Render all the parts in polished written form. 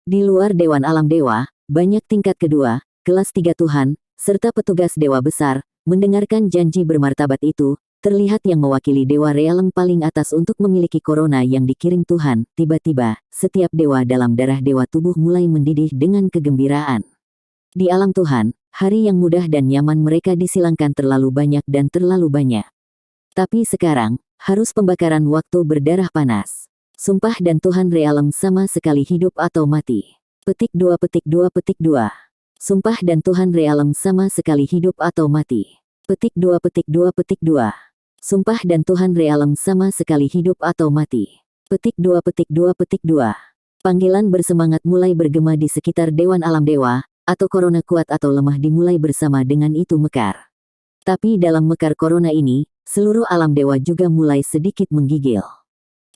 Di luar Dewan Alam Dewa, banyak tingkat kedua, kelas 3 Tuhan, serta petugas dewa besar, mendengarkan janji bermartabat itu, terlihat yang mewakili dewa realem paling atas untuk memiliki corona yang dikirim Tuhan. Tiba-tiba, setiap dewa dalam darah dewa tubuh mulai mendidih dengan kegembiraan. Di alam Tuhan, hari yang mudah dan nyaman mereka disilangkan terlalu banyak dan terlalu banyak. Tapi sekarang, harus pembakaran waktu berdarah panas. Sumpah dan Tuhan realem sama sekali hidup atau mati. Petik 2 petik 2 petik 2. Sumpah dan Tuhan realem sama sekali hidup atau mati. Petik 2 petik 2 petik 2. Sumpah dan Tuhan realem sama sekali hidup atau mati. Petik 2 petik 2 petik 2. Panggilan bersemangat mulai bergema di sekitar Dewan Alam Dewa, atau corona kuat atau lemah dimulai bersama dengan itu mekar. Tapi dalam mekar corona ini, seluruh alam dewa juga mulai sedikit menggigil.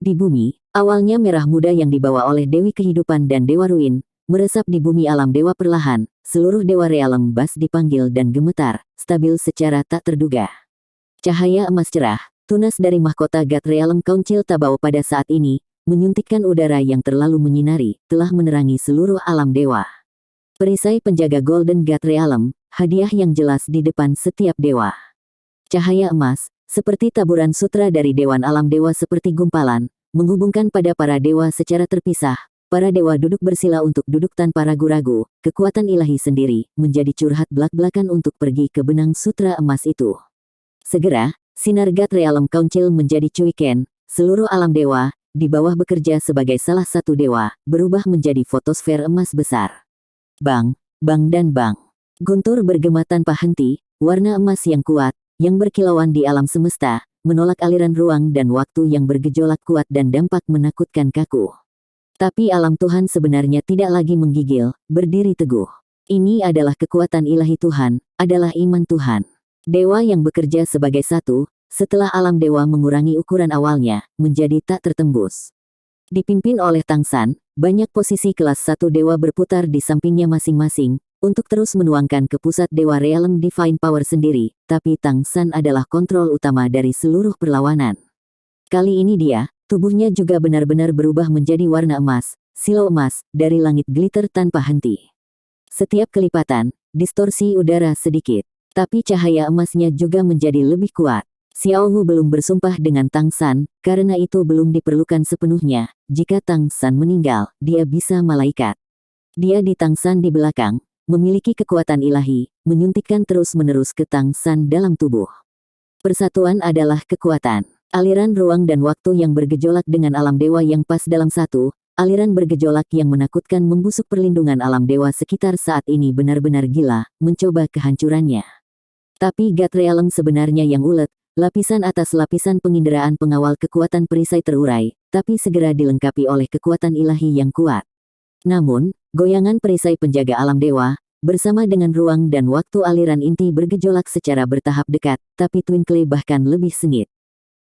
Di bumi, awalnya merah muda yang dibawa oleh Dewi Kehidupan dan Dewa Ruin, meresap di bumi alam dewa perlahan, seluruh dewa realem bas dipanggil dan gemetar, stabil secara tak terduga. Cahaya emas cerah, tunas dari mahkota God Realem Council Tabao pada saat ini, menyuntikkan udara yang terlalu menyinari, telah menerangi seluruh alam dewa. Perisai penjaga Golden God Realem, hadiah yang jelas di depan setiap dewa. Cahaya emas, seperti taburan sutra dari Dewan Alam Dewa seperti gumpalan, menghubungkan pada para dewa secara terpisah. Para dewa duduk bersila untuk duduk tanpa ragu-ragu, kekuatan ilahi sendiri, menjadi curhat belak-belakan untuk pergi ke benang sutra emas itu. Segera, sinar God Realem Council menjadi cuiken, seluruh alam dewa, di bawah bekerja sebagai salah satu dewa, berubah menjadi fotosfer emas besar. Bang, bang dan bang. Guntur bergema tanpa henti, warna emas yang kuat, yang berkilauan di alam semesta, menolak aliran ruang dan waktu yang bergejolak kuat dan dampak menakutkan kaku. Tapi alam Tuhan sebenarnya tidak lagi menggigil, berdiri teguh. Ini adalah kekuatan ilahi Tuhan, adalah iman Tuhan. Dewa yang bekerja sebagai satu, setelah alam dewa mengurangi ukuran awalnya, menjadi tak tertembus. Dipimpin oleh Tang San, banyak posisi kelas 1 dewa berputar di sampingnya masing-masing, untuk terus menuangkan ke pusat Dewa Realem Divine Power sendiri, tapi Tang San adalah kontrol utama dari seluruh perlawanan. Kali ini dia, tubuhnya juga benar-benar berubah menjadi warna emas, silau emas, dari langit glitter tanpa henti. Setiap kelipatan, distorsi udara sedikit, tapi cahaya emasnya juga menjadi lebih kuat. Xiao Hu belum bersumpah dengan Tang San, karena itu belum diperlukan sepenuhnya. Jika Tang San meninggal, dia bisa malaikat. Dia di Tang San di belakang, memiliki kekuatan ilahi, menyuntikkan terus-menerus ke Tang San dalam tubuh. Persatuan adalah kekuatan. Aliran ruang dan waktu yang bergejolak dengan alam dewa yang pas dalam satu, aliran bergejolak yang menakutkan membusuk perlindungan alam dewa sekitar saat ini benar-benar gila, mencoba kehancurannya. Tapi God Realem sebenarnya yang ulet, lapisan atas lapisan penginderaan pengawal kekuatan perisai terurai, tapi segera dilengkapi oleh kekuatan ilahi yang kuat. Namun, goyangan perisai penjaga alam dewa, bersama dengan ruang dan waktu aliran inti bergejolak secara bertahap dekat, tapi Twinkle bahkan lebih sengit.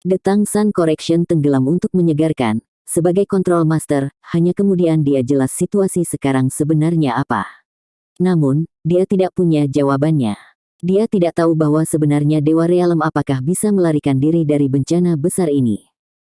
The Tang San Correction tenggelam untuk menyegarkan, sebagai kontrol master, hanya kemudian dia jelas situasi sekarang sebenarnya apa. Namun, dia tidak punya jawabannya. Dia tidak tahu bahwa sebenarnya Dewa Realem apakah bisa melarikan diri dari bencana besar ini.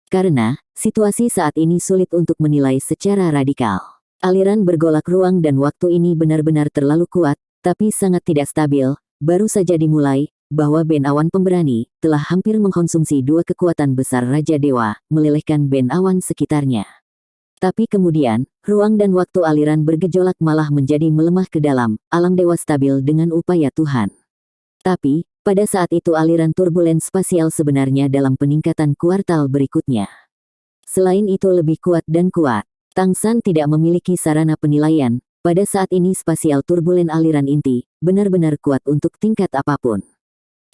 Karena, situasi saat ini sulit untuk menilai secara radikal. Aliran bergolak ruang dan waktu ini benar-benar terlalu kuat, tapi sangat tidak stabil, baru saja dimulai, bahwa Ben Awan Pemberani, telah hampir mengkonsumsi dua kekuatan besar Raja Dewa, melelehkan Ben Awan sekitarnya. Tapi kemudian, ruang dan waktu aliran bergejolak malah menjadi melemah ke dalam, alam dewa stabil dengan upaya Tuhan. Tapi, pada saat itu aliran turbulen spasial sebenarnya dalam peningkatan kuartal berikutnya. Selain itu lebih kuat dan kuat, Tang San tidak memiliki sarana penilaian, pada saat ini spasial turbulen aliran inti, benar-benar kuat untuk tingkat apapun.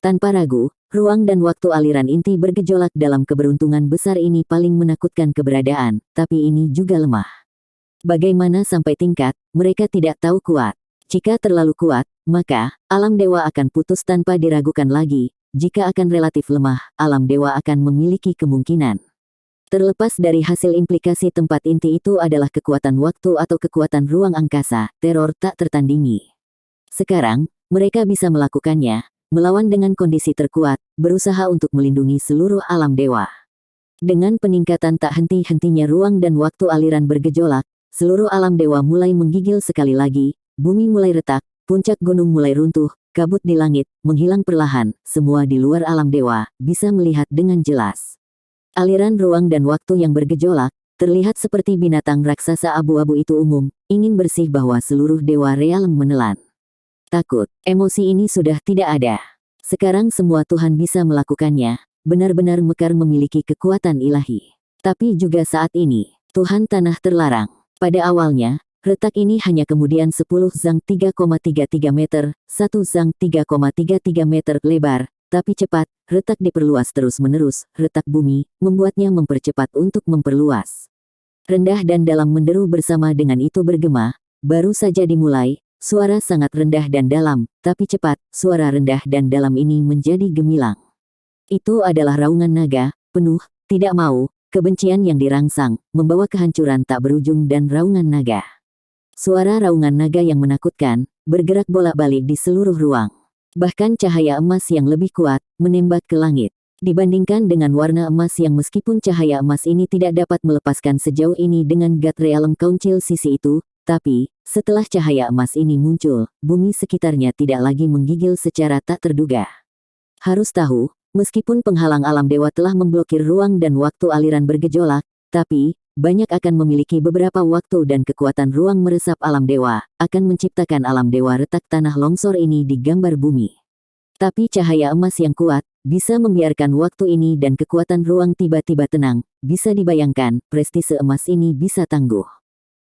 Tanpa ragu, ruang dan waktu aliran inti bergejolak dalam keberuntungan besar ini paling menakutkan keberadaan, tapi ini juga lemah. Bagaimana sampai tingkat, mereka tidak tahu kuat. Jika terlalu kuat, maka, alam dewa akan putus tanpa diragukan lagi. Jika akan relatif lemah, alam dewa akan memiliki kemungkinan. Terlepas dari hasil implikasi tempat inti itu adalah kekuatan waktu atau kekuatan ruang angkasa, teror tak tertandingi. Sekarang, mereka bisa melakukannya, melawan dengan kondisi terkuat, berusaha untuk melindungi seluruh alam dewa. Dengan peningkatan tak henti-hentinya ruang dan waktu aliran bergejolak, seluruh alam dewa mulai menggigil sekali lagi, bumi mulai retak, puncak gunung mulai runtuh, kabut di langit, menghilang perlahan, semua di luar alam dewa, bisa melihat dengan jelas. Aliran ruang dan waktu yang bergejolak, terlihat seperti binatang raksasa abu-abu itu ingin bersih bahwa seluruh dewa realem menelan. Takut, emosi ini sudah tidak ada. Sekarang semua Tuhan bisa melakukannya, benar-benar mekar memiliki kekuatan ilahi. Tapi juga saat ini, Tuhan tanah terlarang. Pada awalnya, retak ini hanya kemudian 10 zang 3,33 meter, 1 zang 3,33 meter lebar, tapi cepat, retak diperluas terus-menerus, retak bumi, membuatnya mempercepat untuk memperluas. Rendah dan dalam menderu bersama dengan itu bergema, baru saja dimulai. Suara sangat rendah dan dalam, tapi cepat, suara rendah dan dalam ini menjadi gemilang. Itu adalah raungan naga, penuh, tidak mau, kebencian yang dirangsang, membawa kehancuran tak berujung dan raungan naga. Suara raungan naga yang menakutkan, bergerak bolak-balik di seluruh ruang. Bahkan cahaya emas yang lebih kuat, menembak ke langit. Dibandingkan dengan warna emas yang meskipun cahaya emas ini tidak dapat melepaskan sejauh ini dengan God Realm Council sisi itu, tapi, setelah cahaya emas ini muncul, bumi sekitarnya tidak lagi menggigil secara tak terduga. Harus tahu, meskipun penghalang alam dewa telah memblokir ruang dan waktu aliran bergejolak, tapi, banyak akan memiliki beberapa waktu dan kekuatan ruang meresap alam dewa, akan menciptakan alam dewa retak tanah longsor ini di gambar bumi. Tapi cahaya emas yang kuat, bisa membiarkan waktu ini dan kekuatan ruang tiba-tiba tenang, bisa dibayangkan, prestise emas ini bisa tangguh.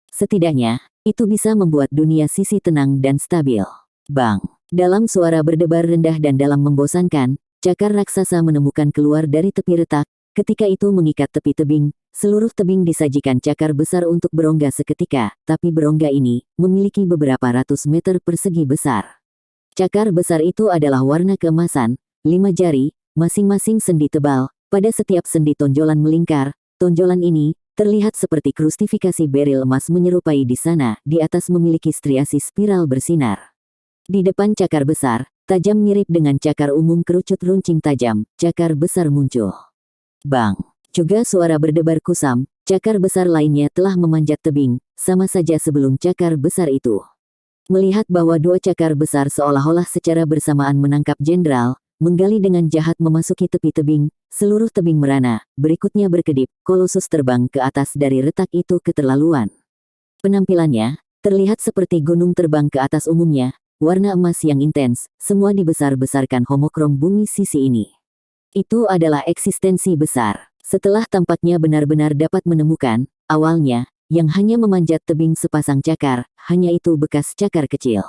Setidaknya, itu bisa membuat dunia sisi tenang dan stabil. Bang! Dalam suara berdebar rendah dan dalam membosankan, cakar raksasa menemukan keluar dari tepi retak, ketika itu mengikat tepi tebing, seluruh tebing disajikan cakar besar untuk berongga seketika, tapi berongga ini, memiliki beberapa ratus meter persegi besar. Cakar besar itu adalah warna keemasan, 5 jari, masing-masing sendi tebal, pada setiap sendi tonjolan melingkar, tonjolan ini, terlihat seperti krustifikasi beril emas menyerupai di sana, di atas memiliki striasi spiral bersinar. Di depan cakar besar, tajam mirip dengan cakar umum kerucut runcing tajam, cakar besar muncul. Bang! Juga suara berdebar kusam, cakar besar lainnya telah memanjat tebing, sama saja sebelum cakar besar itu. Melihat bahwa dua cakar besar seolah-olah secara bersamaan menangkap jenderal, menggali dengan jahat memasuki tepi tebing, seluruh tebing merana, berikutnya berkedip, Kolosus terbang ke atas dari retak itu keterlaluan. Penampilannya, terlihat seperti gunung terbang ke atas umumnya, warna emas yang intens, semua dibesar-besarkan homokrom bumi sisi ini. Itu adalah eksistensi besar. Setelah tampaknya benar-benar dapat menemukan, awalnya, yang hanya memanjat tebing sepasang cakar, hanya itu bekas cakar kecil.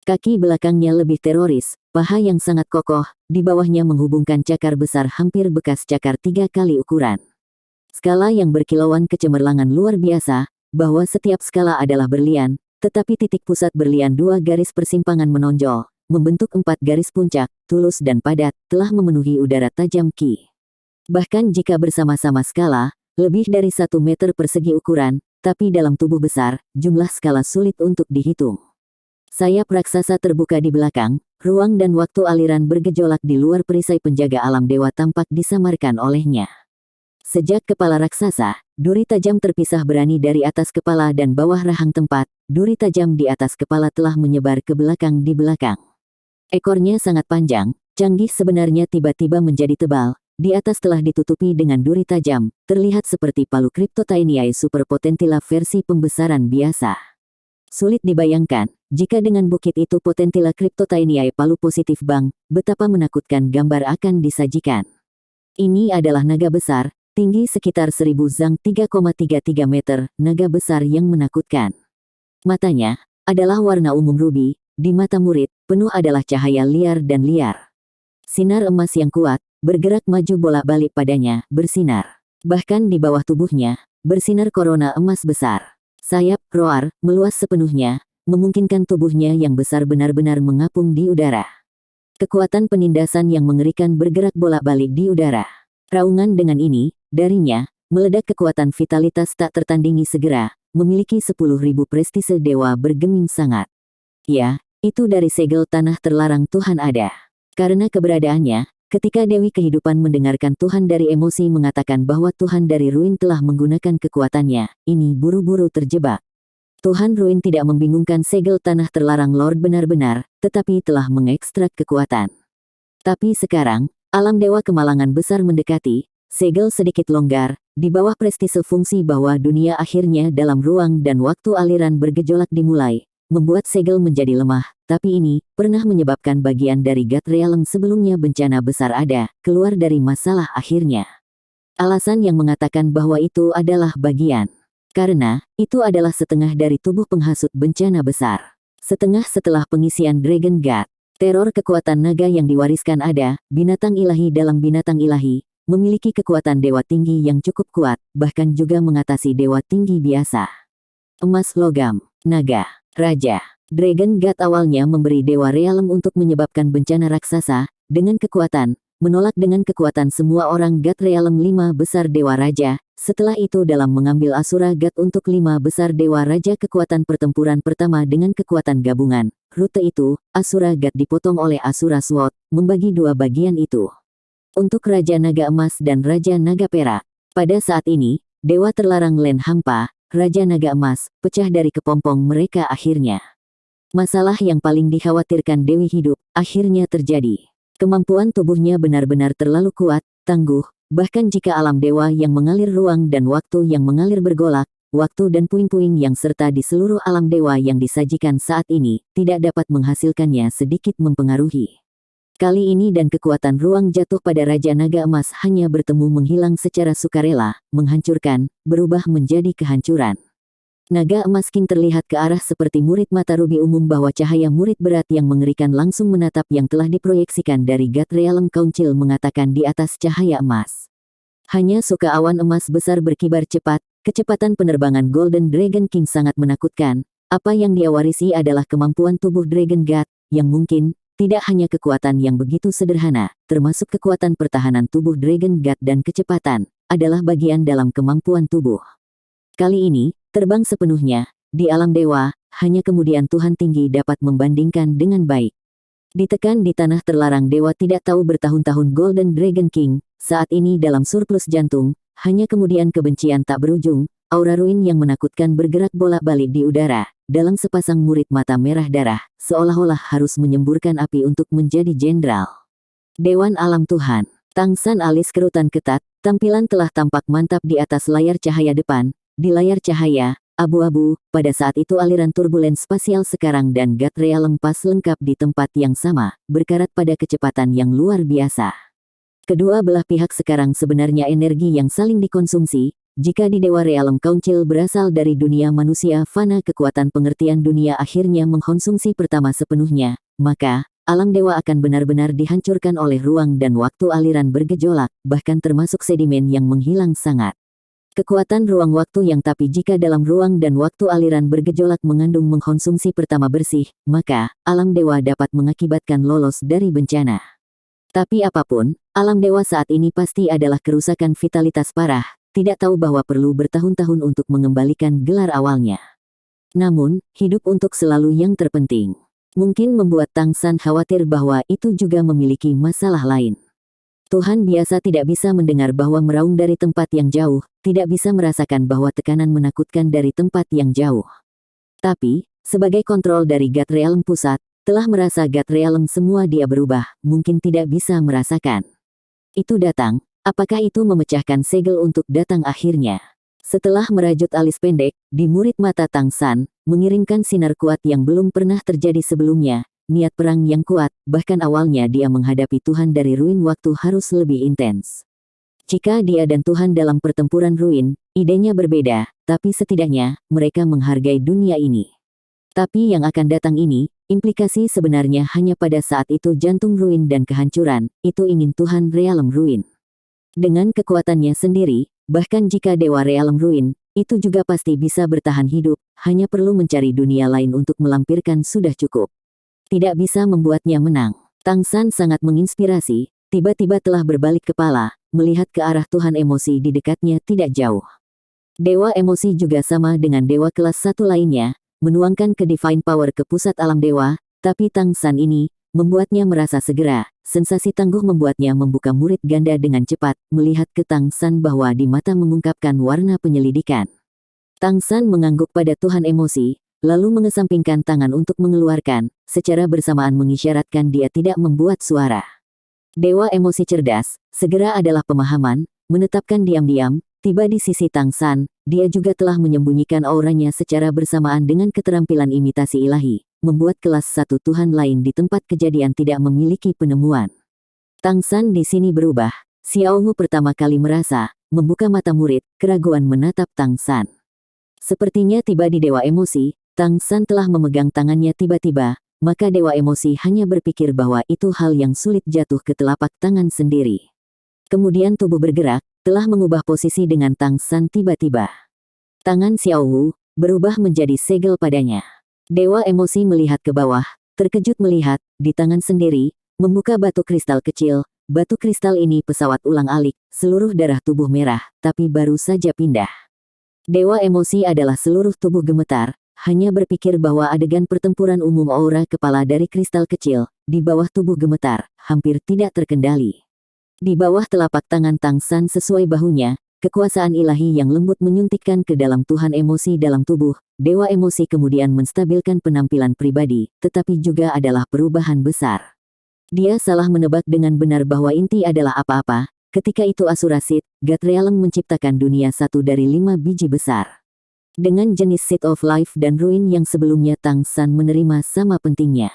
Kaki belakangnya lebih teroris, paha yang sangat kokoh, di bawahnya menghubungkan cakar besar hampir bekas cakar 3 kali ukuran. Skala yang berkilauan kecemerlangan luar biasa, bahwa setiap skala adalah berlian, tetapi titik pusat berlian 2 garis persimpangan menonjol, membentuk 4 garis puncak, tulus dan padat, telah memenuhi udara tajam Ki. Bahkan jika bersama-sama skala, lebih dari 1 meter persegi ukuran, tapi dalam tubuh besar, jumlah skala sulit untuk dihitung. Sayap raksasa terbuka di belakang, ruang dan waktu aliran bergejolak di luar perisai penjaga alam dewa tampak disamarkan olehnya. Sejak kepala raksasa, duri tajam terpisah berani dari atas kepala dan bawah rahang tempat, duri tajam di atas kepala telah menyebar ke belakang di belakang. Ekornya sangat panjang, canggih sebenarnya tiba-tiba menjadi tebal, di atas telah ditutupi dengan duri tajam, terlihat seperti palu Cryptotaeniae superpotentilla versi pembesaran biasa. Sulit dibayangkan, jika dengan bukit itu potentilla Cryptotaeniae palu positif bang, betapa menakutkan gambar akan disajikan. Ini adalah naga besar, tinggi sekitar 1000 zang 3,33 meter, naga besar yang menakutkan. Matanya, adalah warna ungu rubi, di mata murid, penuh adalah cahaya liar dan liar. Sinar emas yang kuat, bergerak maju bolak-balik padanya, bersinar. Bahkan di bawah tubuhnya, bersinar korona emas besar. Sayap, roar, meluas sepenuhnya, memungkinkan tubuhnya yang besar benar-benar mengapung di udara. Kekuatan penindasan yang mengerikan bergerak bolak-balik di udara. Raungan dengan ini, darinya, meledak kekuatan vitalitas tak tertandingi segera, memiliki 10.000 prestise dewa bergeming sangat. Ya, itu dari segel tanah terlarang Tuhan ada. Karena keberadaannya, ketika Dewi Kehidupan mendengarkan Tuhan dari emosi mengatakan bahwa Tuhan dari ruin telah menggunakan kekuatannya, ini buru-buru terjebak. Tuhan Ruin tidak membingungkan segel tanah terlarang Lord benar-benar, tetapi telah mengekstrak kekuatan. Tapi sekarang, alam dewa kemalangan besar mendekati, segel sedikit longgar, di bawah prestise fungsi bahwa dunia akhirnya dalam ruang dan waktu aliran bergejolak dimulai, membuat segel menjadi lemah, tapi ini pernah menyebabkan bagian dari God Realm sebelumnya bencana besar ada, keluar dari masalah akhirnya. Alasan yang mengatakan bahwa itu adalah bagian. Karena, itu adalah setengah dari tubuh penghasut bencana besar. Setengah setelah pengisian Dragon God, teror kekuatan naga yang diwariskan ada, binatang ilahi dalam binatang ilahi, memiliki kekuatan dewa tinggi yang cukup kuat, bahkan juga mengatasi dewa tinggi biasa. Emas logam, naga, raja. Dragon God awalnya memberi dewa realm untuk menyebabkan bencana raksasa, dengan kekuatan, menolak dengan kekuatan semua orang God Realm 5 besar Dewa Raja, setelah itu dalam mengambil Asura God untuk 5 besar Dewa Raja kekuatan pertempuran pertama dengan kekuatan gabungan. Rute itu, Asura God dipotong oleh Asura Sword, membagi 2 bagian itu. Untuk Raja Naga Emas dan Raja Naga Perak. Pada saat ini, Dewa terlarang Len Hampa, Raja Naga Emas, pecah dari kepompong mereka akhirnya. Masalah yang paling dikhawatirkan Dewi Hidup, akhirnya terjadi. Kemampuan tubuhnya benar-benar terlalu kuat, tangguh, bahkan jika alam dewa yang mengalir ruang dan waktu yang mengalir bergolak, waktu dan puing-puing yang serta di seluruh alam dewa yang disajikan saat ini, tidak dapat menghasilkannya sedikit mempengaruhi. Kali ini dan kekuatan ruang jatuh pada Raja Naga Emas hanya bertemu menghilang secara sukarela, menghancurkan, berubah menjadi kehancuran. Naga Emas King terlihat ke arah seperti murid mata rubi umum bahwa cahaya murid berat yang mengerikan langsung menatap yang telah diproyeksikan dari God Realm Council mengatakan di atas cahaya emas. Hanya suka awan emas besar berkibar cepat, kecepatan penerbangan Golden Dragon King sangat menakutkan, apa yang dia warisi adalah kemampuan tubuh Dragon God, yang mungkin, tidak hanya kekuatan yang begitu sederhana, termasuk kekuatan pertahanan tubuh Dragon God dan kecepatan, adalah bagian dalam kemampuan tubuh. Kali ini, terbang sepenuhnya, di alam dewa, hanya kemudian Tuhan tinggi dapat membandingkan dengan baik. Ditekan di tanah terlarang dewa tidak tahu bertahun-tahun Golden Dragon King, saat ini dalam surplus jantung, hanya kemudian kebencian tak berujung, aura ruin yang menakutkan bergerak bolak-balik di udara, dalam sepasang murid mata merah darah, seolah-olah harus menyemburkan api untuk menjadi jenderal. Dewan Alam Tuhan, Tang San alis kerutan ketat, tampilan telah tampak mantap di atas layar cahaya depan. Di layar cahaya, abu-abu, pada saat itu aliran turbulens spasial sekarang dan God Realm pas lengkap di tempat yang sama, berkarat pada kecepatan yang luar biasa. Kedua belah pihak sekarang sebenarnya energi yang saling dikonsumsi, jika di Dewa Realm Council berasal dari dunia manusia fana kekuatan pengertian dunia akhirnya mengkonsumsi pertama sepenuhnya, maka, alam dewa akan benar-benar dihancurkan oleh ruang dan waktu aliran bergejolak, bahkan termasuk sedimen yang menghilang sangat. Kekuatan ruang waktu yang tapi jika dalam ruang dan waktu aliran bergejolak mengandung mengkonsumsi pertama bersih, maka, alam dewa dapat mengakibatkan lolos dari bencana. Tapi apapun, alam dewa saat ini pasti adalah kerusakan vitalitas parah, tidak tahu bahwa perlu bertahun-tahun untuk mengembalikan gelar awalnya. Namun, hidup untuk selalu yang terpenting. Mungkin membuat Tang San khawatir bahwa itu juga memiliki masalah lain. Tuhan biasa tidak bisa mendengar bahwa meraung dari tempat yang jauh, tidak bisa merasakan bahwa tekanan menakutkan dari tempat yang jauh. Tapi, sebagai kontrol dari God Realm pusat, telah merasa God Realm semua dia berubah, mungkin tidak bisa merasakan. Itu datang, apakah itu memecahkan segel untuk datang akhirnya? Setelah merajut alis pendek, di murid mata Tang San, mengirimkan sinar kuat yang belum pernah terjadi sebelumnya, niat perang yang kuat, bahkan awalnya dia menghadapi Tuhan dari ruin waktu harus lebih intens. Jika dia dan Tuhan dalam pertempuran ruin, idenya berbeda, tapi setidaknya, mereka menghargai dunia ini. Tapi yang akan datang ini, implikasi sebenarnya hanya pada saat itu jantung ruin dan kehancuran, itu ingin Tuhan Realm Ruin. Dengan kekuatannya sendiri, bahkan jika Dewa Realm Ruin, itu juga pasti bisa bertahan hidup, hanya perlu mencari dunia lain untuk melampirkan sudah cukup. Tidak bisa membuatnya menang. Tang San sangat menginspirasi, tiba-tiba telah berbalik kepala, melihat ke arah Tuhan emosi di dekatnya tidak jauh. Dewa emosi juga sama dengan dewa kelas 1 lainnya, menuangkan ke divine power ke pusat alam dewa, tapi Tang San ini, membuatnya merasa segera, sensasi tangguh membuatnya membuka murid ganda dengan cepat, melihat ke Tang San bahwa di mata mengungkapkan warna penyelidikan. Tang San mengangguk pada Tuhan emosi, lalu mengesampingkan tangan untuk mengeluarkan, secara bersamaan mengisyaratkan dia tidak membuat suara. Dewa emosi cerdas, segera adalah pemahaman, menetapkan diam-diam, tiba di sisi Tang San, dia juga telah menyembunyikan auranya secara bersamaan dengan keterampilan imitasi ilahi, membuat kelas satu Tuhan lain di tempat kejadian tidak memiliki penemuan. Tang San di sini berubah. Xiao Hu pertama kali merasa, membuka mata murid, keraguan menatap Tang San. Sepertinya tiba di dewa emosi, Tang San telah memegang tangannya tiba-tiba, maka dewa emosi hanya berpikir bahwa itu hal yang sulit jatuh ke telapak tangan sendiri. Kemudian tubuh bergerak, telah mengubah posisi dengan Tang San tiba-tiba. Tangan Xiao Hu berubah menjadi segel padanya. Dewa emosi melihat ke bawah, terkejut melihat, di tangan sendiri, membuka batu kristal kecil. Batu kristal ini pesawat ulang-alik, seluruh darah tubuh merah, tapi baru saja pindah. Dewa emosi adalah seluruh tubuh gemetar, hanya berpikir bahwa adegan pertempuran umum aura kepala dari kristal kecil, di bawah tubuh gemetar, hampir tidak terkendali. Di bawah telapak tangan Tang San sesuai bahunya, kekuasaan ilahi yang lembut menyuntikkan ke dalam Tuhan emosi dalam tubuh. Dewa emosi kemudian menstabilkan penampilan pribadi, tetapi juga adalah perubahan besar. Dia salah menebak dengan benar bahwa inti adalah apa-apa, ketika itu Asura Seed, God Realm menciptakan dunia satu dari 5 biji besar. Dengan jenis Seed of Life dan Ruin yang sebelumnya Tang San menerima sama pentingnya.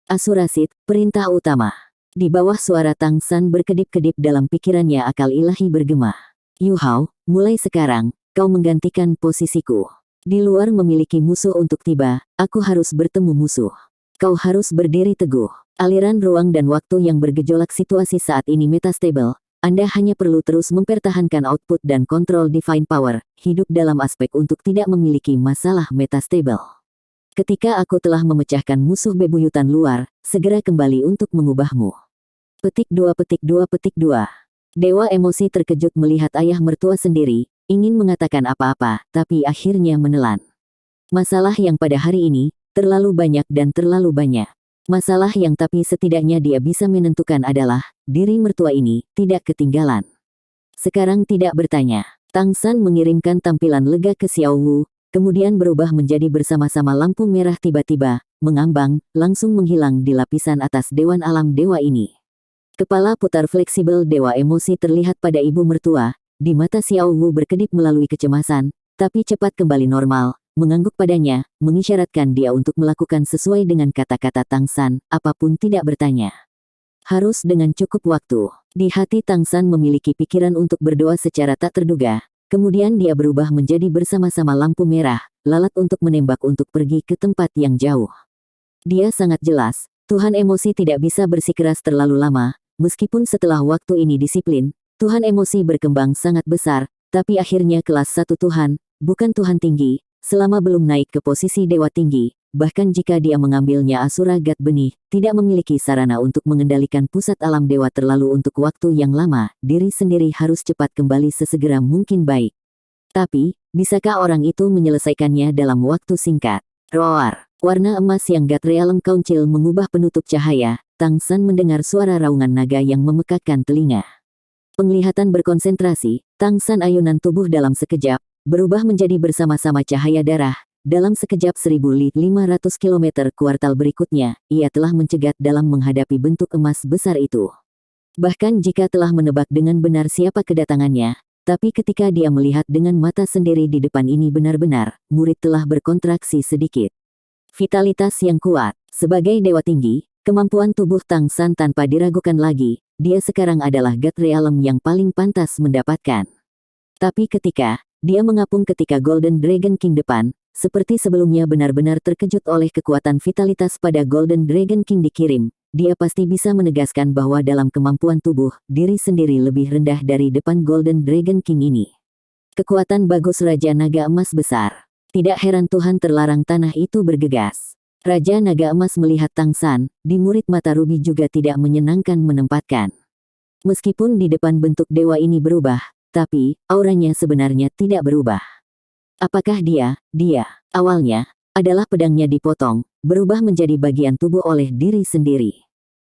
Asura Seed, perintah utama. Di bawah suara Tang San berkedip-kedip dalam pikirannya akal ilahi bergema. Yu Hao, mulai sekarang, kau menggantikan posisiku. Di luar memiliki musuh untuk tiba, aku harus bertemu musuh. Kau harus berdiri teguh. Aliran ruang dan waktu yang bergejolak situasi saat ini metastable. Anda hanya perlu terus mempertahankan output dan kontrol divine power, hidup dalam aspek untuk tidak memiliki masalah metastable. Ketika aku telah memecahkan musuh bebuyutan luar, segera kembali untuk mengubahmu. Petik 2. Dewa emosi terkejut melihat ayah mertua sendiri, ingin mengatakan apa-apa, tapi akhirnya menelan. Masalah yang pada hari ini, terlalu banyak dan terlalu banyak. Masalah yang tapi setidaknya dia bisa menentukan adalah, diri mertua ini, tidak ketinggalan. Sekarang tidak bertanya. Tang San mengirimkan tampilan lega ke Xiao Wu, kemudian berubah menjadi bersama-sama lampu merah tiba-tiba, mengambang, langsung menghilang di lapisan atas Dewan Alam Dewa ini. Kepala putar fleksibel Dewa emosi terlihat pada ibu mertua, di mata Xiao Wu berkedip melalui kecemasan, tapi cepat kembali normal. Mengangguk padanya, mengisyaratkan dia untuk melakukan sesuai dengan kata-kata Tang San, apapun tidak bertanya. Harus dengan cukup waktu. Di hati Tang San memiliki pikiran untuk berdoa secara tak terduga, kemudian dia berubah menjadi bersama-sama lampu merah, lalat untuk menembak untuk pergi ke tempat yang jauh. Dia sangat jelas, Tuhan emosi tidak bisa bersikeras terlalu lama, meskipun setelah waktu ini disiplin, Tuhan emosi berkembang sangat besar, tapi akhirnya kelas satu Tuhan, bukan Tuhan tinggi. Selama belum naik ke posisi dewa tinggi, bahkan jika dia mengambilnya Asura God benih, tidak memiliki sarana untuk mengendalikan pusat alam dewa terlalu untuk waktu yang lama, diri sendiri harus cepat kembali sesegera mungkin baik. Tapi, bisakah orang itu menyelesaikannya dalam waktu singkat? Roar. Warna emas yang God Realm Council mengubah penutup cahaya, Tang San mendengar suara raungan naga yang memekakkan telinga. Penglihatan berkonsentrasi, Tang San ayunan tubuh dalam sekejap, berubah menjadi bersama-sama cahaya darah. Dalam sekejap 1.500 km kuartal berikutnya, ia telah mencegat dalam menghadapi bentuk emas besar itu. Bahkan jika telah menebak dengan benar siapa kedatangannya, tapi ketika dia melihat dengan mata sendiri di depan ini benar-benar, murid telah berkontraksi sedikit. Vitalitas yang kuat. Sebagai dewa tinggi, kemampuan tubuh Tang San tanpa diragukan lagi, dia sekarang adalah God Realm yang paling pantas mendapatkan. Tapi ketika dia mengapung ketika Golden Dragon King depan, seperti sebelumnya benar-benar terkejut oleh kekuatan vitalitas pada Golden Dragon King dikirim, dia pasti bisa menegaskan bahwa dalam kemampuan tubuh, diri sendiri lebih rendah dari depan Golden Dragon King ini. Kekuatan bagus Raja Naga Emas besar. Tidak heran Tuhan terlarang tanah itu bergegas. Raja Naga Emas melihat Tang San, di murid mata rubi juga tidak menyenangkan menempatkan. Meskipun di depan bentuk dewa ini berubah, tapi, auranya sebenarnya tidak berubah. Apakah dia, awalnya, adalah pedangnya dipotong, berubah menjadi bagian tubuh oleh diri sendiri.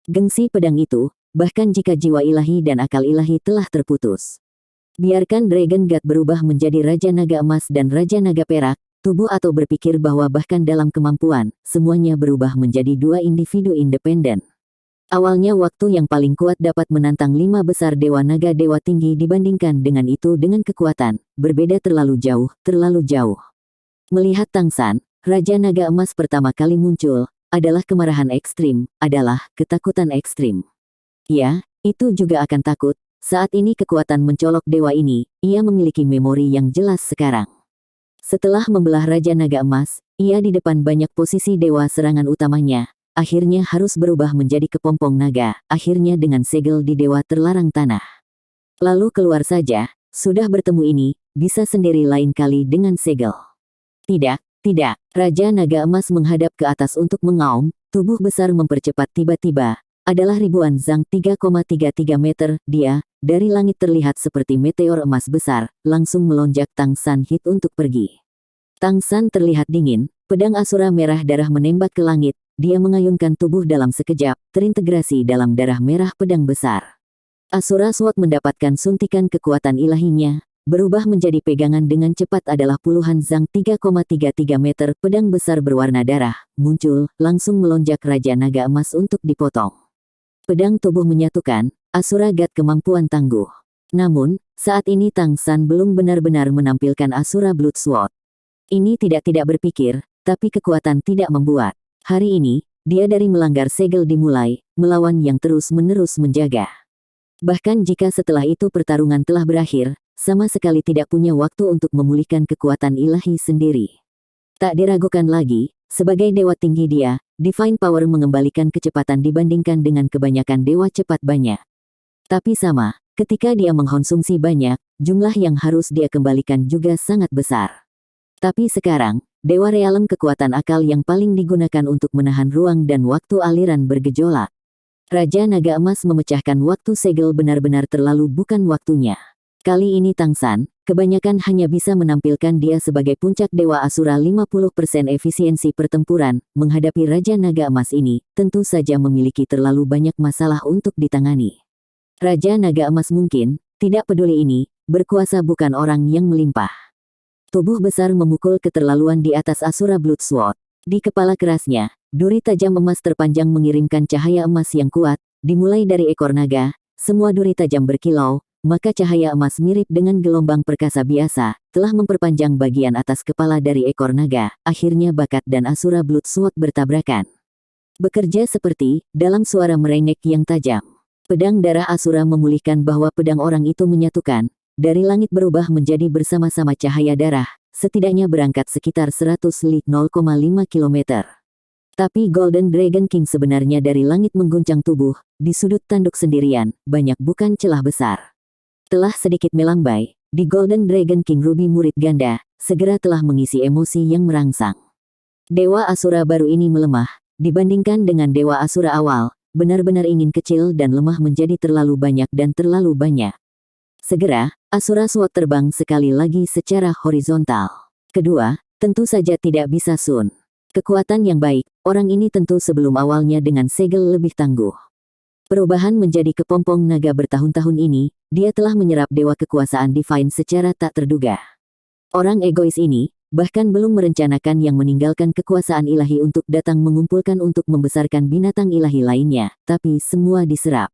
Gengsi pedang itu, bahkan jika jiwa ilahi dan akal ilahi telah terputus. Biarkan Dragon God berubah menjadi Raja Naga Emas dan Raja Naga Perak, tubuh atau berpikir bahwa bahkan dalam kemampuan, semuanya berubah menjadi dua individu independen. Awalnya waktu yang paling kuat dapat menantang 5 besar Dewa Naga Dewa Tinggi dibandingkan dengan itu dengan kekuatan, berbeda terlalu jauh, terlalu jauh. Melihat Tang San, Raja Naga Emas pertama kali muncul, adalah kemarahan ekstrim, adalah ketakutan ekstrim. Ya, itu juga akan takut. Saat ini kekuatan mencolok dewa ini, ia memiliki memori yang jelas sekarang. Setelah membelah Raja Naga Emas, ia di depan banyak posisi dewa serangan utamanya, akhirnya harus berubah menjadi kepompong naga, akhirnya dengan segel di dewa terlarang tanah. Lalu keluar saja, sudah bertemu ini, bisa sendiri lain kali dengan segel. Tidak, tidak, Raja Naga Emas menghadap ke atas untuk mengaum, tubuh besar mempercepat tiba-tiba, adalah ribuan Zhang 3,33 meter, dia, dari langit terlihat seperti meteor emas besar, langsung melonjak Tang San hit untuk pergi. Tang San terlihat dingin, pedang Asura merah darah menembak ke langit, dia mengayunkan tubuh dalam sekejap, terintegrasi dalam darah merah pedang besar. Asura Sword mendapatkan suntikan kekuatan ilahinya, berubah menjadi pegangan dengan cepat adalah puluhan Zhang 3,33 meter, pedang besar berwarna darah, muncul, langsung melonjak Raja Naga Emas untuk dipotong. Pedang tubuh menyatukan, Asura God kemampuan tangguh. Namun, saat ini Tang San belum benar-benar menampilkan Asura Blood Sword. Ini tidak berpikir, tapi kekuatan tidak membuat. Hari ini, dia dari melanggar segel dimulai, melawan yang terus-menerus menjaga. Bahkan jika setelah itu pertarungan telah berakhir, sama sekali tidak punya waktu untuk memulihkan kekuatan ilahi sendiri. Tak diragukan lagi, sebagai dewa tinggi dia, Divine Power mengembalikan kecepatan dibandingkan dengan kebanyakan dewa cepat banyak. Tapi sama, ketika dia mengkonsumsi banyak, jumlah yang harus dia kembalikan juga sangat besar. Tapi sekarang, Dewa Realem kekuatan akal yang paling digunakan untuk menahan ruang dan waktu aliran bergejolak. Raja Naga Emas memecahkan waktu segel benar-benar terlalu bukan waktunya. Kali ini Tang San, kebanyakan hanya bisa menampilkan dia sebagai puncak Dewa Asura 50% efisiensi pertempuran, menghadapi Raja Naga Emas ini, tentu saja memiliki terlalu banyak masalah untuk ditangani. Raja Naga Emas mungkin, tidak peduli ini, berkuasa bukan orang yang melimpah. Tubuh besar memukul keterlaluan di atas Asura Blood Sword. Di kepala kerasnya, duri tajam emas terpanjang mengirimkan cahaya emas yang kuat, dimulai dari ekor naga, semua duri tajam berkilau, maka cahaya emas mirip dengan gelombang perkasa biasa, telah memperpanjang bagian atas kepala dari ekor naga, akhirnya bakat dan Asura Blood Sword bertabrakan. Bekerja seperti, dalam suara merengek yang tajam. Pedang darah Asura memulihkan bahwa pedang orang itu menyatukan, dari langit berubah menjadi bersama-sama cahaya darah, setidaknya berangkat sekitar 100 lit 0,5 km. Tapi Golden Dragon King sebenarnya dari langit mengguncang tubuh, di sudut tanduk sendirian, banyak bukan celah besar. Telah sedikit melambai, di Golden Dragon King Ruby murid ganda, segera telah mengisi emosi yang merangsang. Dewa Asura baru ini melemah, dibandingkan dengan Dewa Asura awal, benar-benar ingin kecil dan lemah menjadi terlalu banyak dan terlalu banyak. Segera, Asura Sword terbang sekali lagi secara horizontal. Kedua, tentu saja tidak bisa Sun. Kekuatan yang baik, orang ini tentu sebelum awalnya dengan segel lebih tangguh. Perubahan menjadi kepompong naga bertahun-tahun ini, dia telah menyerap dewa kekuasaan divine secara tak terduga. Orang egois ini, bahkan belum merencanakan yang meninggalkan kekuasaan ilahi untuk datang mengumpulkan untuk membesarkan binatang ilahi lainnya, tapi semua diserap.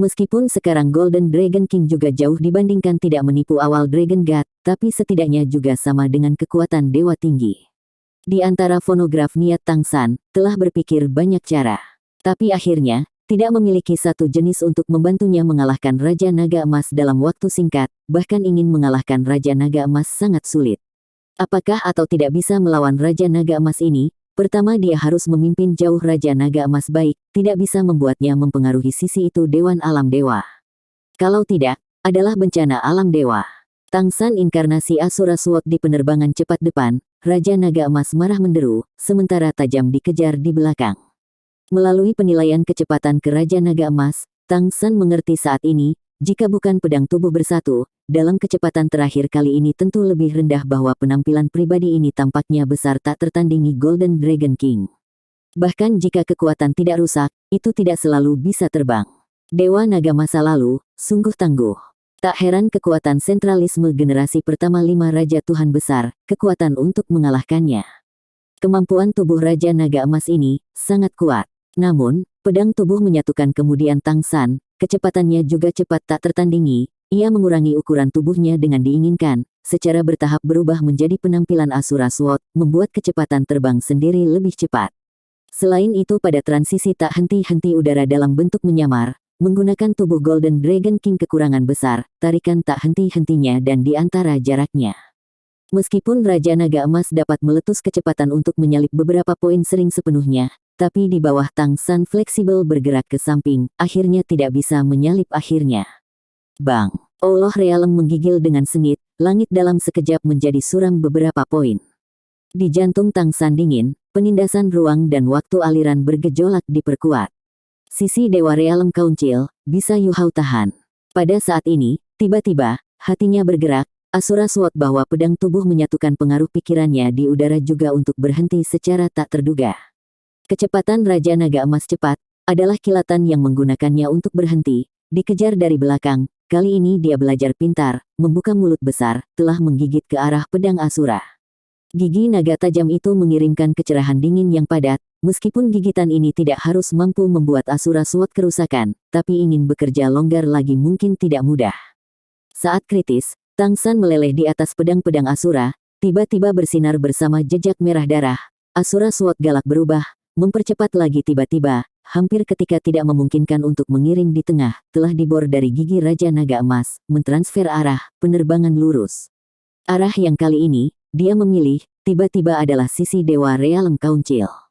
Meskipun sekarang Golden Dragon King juga jauh dibandingkan tidak menipu awal Dragon God, tapi setidaknya juga sama dengan kekuatan dewa tinggi. Di antara fonograf niat Tang San, telah berpikir banyak cara. Tapi akhirnya, tidak memiliki satu jenis untuk membantunya mengalahkan Raja Naga Emas dalam waktu singkat, bahkan ingin mengalahkan Raja Naga Emas sangat sulit. Apakah atau tidak bisa melawan Raja Naga Emas ini? Pertama dia harus memimpin jauh Raja Naga Emas baik, tidak bisa membuatnya mempengaruhi sisi itu Dewan Alam Dewa. Kalau tidak, adalah bencana alam dewa. Tang San inkarnasi Asura Sword di penerbangan cepat depan, Raja Naga Emas marah menderu, sementara tajam dikejar di belakang. Melalui penilaian kecepatan ke Raja Naga Emas, Tang San mengerti saat ini, jika bukan pedang tubuh bersatu, dalam kecepatan terakhir kali ini tentu lebih rendah bahwa penampilan pribadi ini tampaknya besar tak tertandingi Golden Dragon King. Bahkan jika kekuatan tidak rusak, itu tidak selalu bisa terbang. Dewa Naga masa lalu, sungguh tangguh. Tak heran kekuatan sentralisme generasi pertama 5 Raja Tuhan Besar, kekuatan untuk mengalahkannya. Kemampuan tubuh Raja Naga Emas ini sangat kuat. Namun, pedang tubuh menyatukan kemudian Tang San, kecepatannya juga cepat tak tertandingi. Ia mengurangi ukuran tubuhnya dengan diinginkan, secara bertahap berubah menjadi penampilan Asura Sword, membuat kecepatan terbang sendiri lebih cepat. Selain itu pada transisi tak henti-henti udara dalam bentuk menyamar, menggunakan tubuh Golden Dragon King kekurangan besar, tarikan tak henti-hentinya dan di antara jaraknya. Meskipun Raja Naga Emas dapat meletus kecepatan untuk menyalip beberapa poin sering sepenuhnya, tapi di bawah Tang San fleksibel bergerak ke samping, akhirnya tidak bisa menyalip akhirnya. Bang! Allah Realem menggigil dengan sengit, langit dalam sekejap menjadi suram beberapa poin. Di jantung Tang San dingin, penindasan ruang dan waktu aliran bergejolak diperkuat. Sisi Dewa Realem Council, bisa Yu Hao tahan. Pada saat ini, tiba-tiba, hatinya bergerak, Asura Sword bahwa pedang tubuh menyatukan pengaruh pikirannya di udara juga untuk berhenti secara tak terduga. Kecepatan Raja Naga Emas cepat, adalah kilatan yang menggunakannya untuk berhenti, dikejar dari belakang, kali ini dia belajar pintar, membuka mulut besar, telah menggigit ke arah pedang Asura. Gigi naga tajam itu mengirimkan kecerahan dingin yang padat, meskipun gigitan ini tidak harus mampu membuat Asura Sword kerusakan, tapi ingin bekerja longgar lagi mungkin tidak mudah. Saat kritis, Tang San meleleh di atas pedang-pedang Asura, tiba-tiba bersinar bersama jejak merah darah. Asura Sword galak berubah, mempercepat lagi tiba-tiba, hampir ketika tidak memungkinkan untuk mengiring di tengah, telah dibor dari gigi Raja Naga Emas, mentransfer arah, penerbangan lurus. Arah yang kali ini, dia memilih, tiba-tiba adalah sisi Dewa Realem Council.